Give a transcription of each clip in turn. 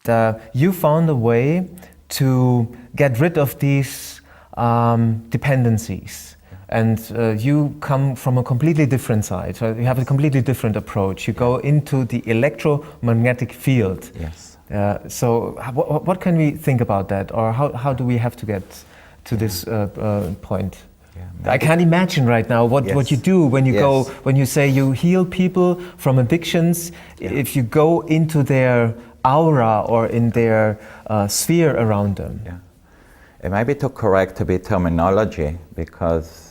You found a way to get rid of these dependencies. And you come from a completely different side. So you have a completely different approach. You go into the electromagnetic field. Yes. So what can we think about that? Or how do we have to get to this point? I can't imagine right now what you do when you go, when you say you heal people from addictions. If you go into their aura or in their sphere around them. Yeah. It might be to correct a bit terminology, because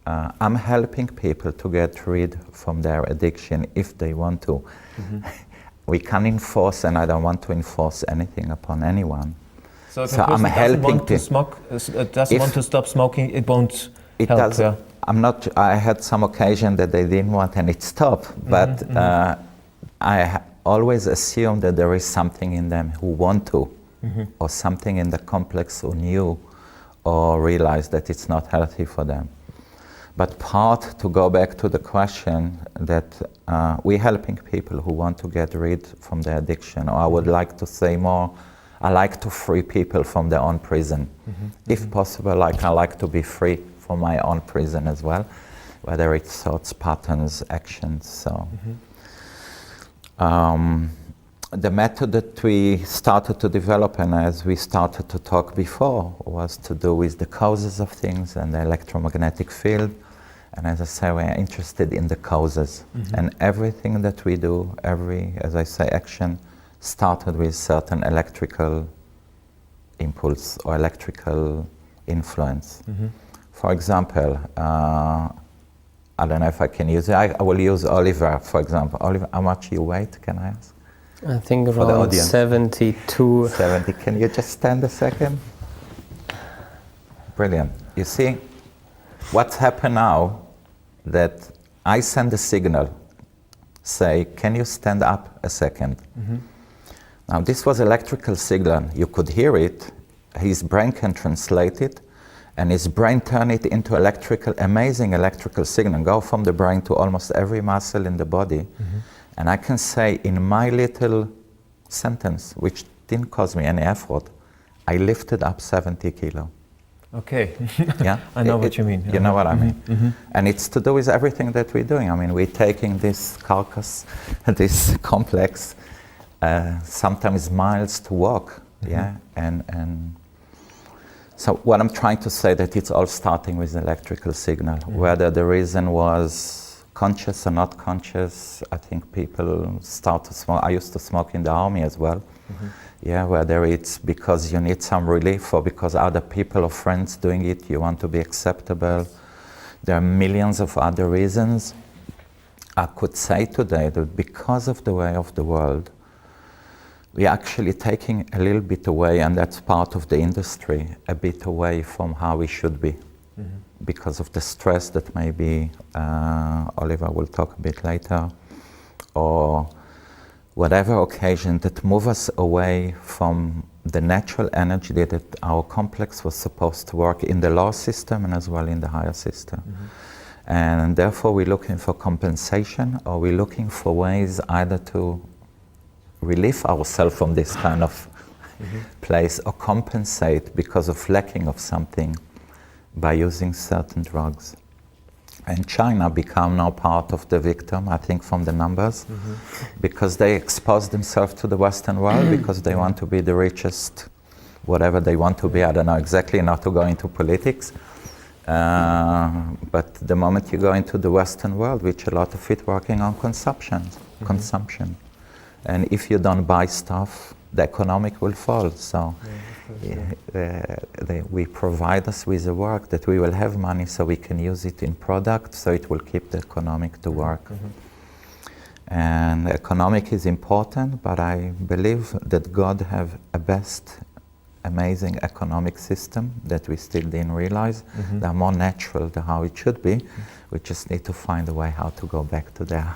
I'm helping people to get rid from their addiction if they want to. We can enforce, and I don't want to enforce anything upon anyone. So if a person doesn't want to smoke, doesn't want to stop smoking, it won't help. Does, I had some occasion that they didn't want and it stopped, but I always assume that there is something in them who want to, or something in the complex who knew or realized that it's not healthy for them. But to go back to the question, that we're helping people who want to get rid from their addiction, or I would like to say more, I like to free people from their own prison. If possible, like I like to be free from my own prison as well, whether it's thoughts, patterns, actions. So the method that we started to develop, and as we started to talk before, was to do with the causes of things and the electromagnetic field. And as I say, we're interested in the causes. And everything that we do, every, as I say, action, started with certain electrical impulse or electrical influence. For example, I don't know if I can use it. I will use Oliver, for example. Oliver, how much you weigh, can I ask? I think around 72. 70. Can you just stand a second? Brilliant. You see, what's happened now, that I send a signal, say, can you stand up a second? Now, this was electrical signal. You could hear it. His brain can translate it, and his brain turn it into amazing electrical signal, go from the brain to almost every muscle in the body. And I can say in my little sentence, which didn't cause me any effort, I lifted up 70 kilo. Okay. Yeah, I know what you mean. You know what I mean. And it's to do with everything that we're doing. I mean, we're taking this carcass, this complex, sometimes miles to walk. Yeah, and so what I'm trying to say, that it's all starting with an electrical signal. Whether the reason was conscious or not conscious, I think people start to smoke. I used to smoke in the army as well. Yeah, whether it's because you need some relief or because other people or friends doing it, you want to be acceptable. There are millions of other reasons. I could say today that because of the way of the world, we're actually taking a little bit away, and that's part of the industry, a bit away from how we should be. Because of the stress that maybe Oliver will talk a bit later, or whatever occasion that move us away from the natural energy that our complex was supposed to work in the lower system and as well in the higher system. And therefore we're looking for compensation, or we're looking for ways either to relieve ourselves from this kind of place, or compensate because of lacking of something by using certain drugs. And China become now part of the victim, I think, from the numbers, because they expose themselves to the Western world because they want to be the richest, whatever they want to be. I don't know exactly, not to go into politics. But the moment you go into the Western world, which a lot of it working on consumption. And if you don't buy stuff, the economic will fall. So we provide us with the work that we will have money so we can use it in product, so it will keep the economic to work. And economic is important, but I believe that God have a best amazing economic system that we still didn't realize. They're more natural than how it should be. We just need to find a way how to go back to there.